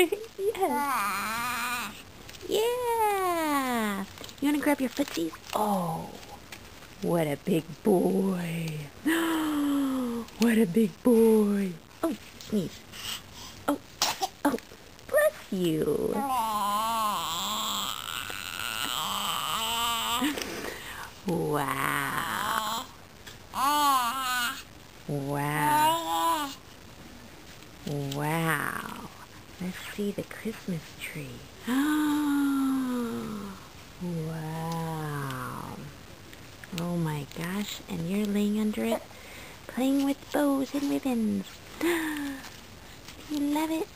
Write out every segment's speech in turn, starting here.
Yes. Yeah. You want to grab your footsies? Oh, what a big boy. What a big boy. Oh, sneeze. Oh, oh, bless you. Wow. Wow. Wow. Let's see the Christmas tree. Wow. Oh my gosh, and you're laying under it, playing with bows and ribbons. You love it?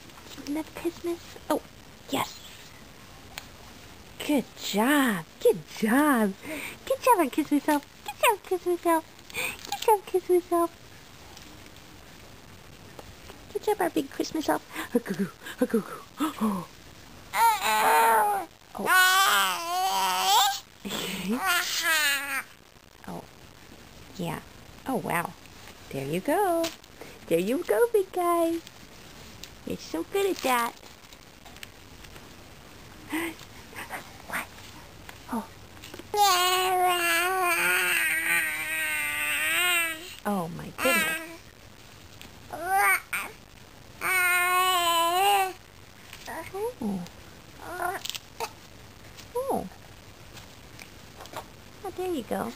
You love Christmas? Oh, yes. Good job. Good job. Good job on Kiss Myself. Good job, Kiss Myself. Good job, Kiss Myself. Good job, our big Christmas elf. Oh. Oh. Oh. Yeah. Oh, wow. There you go. There you go, big guy. You're so good at that. What? Oh. Oh, my goodness. Oh. Oh. Oh, there you go.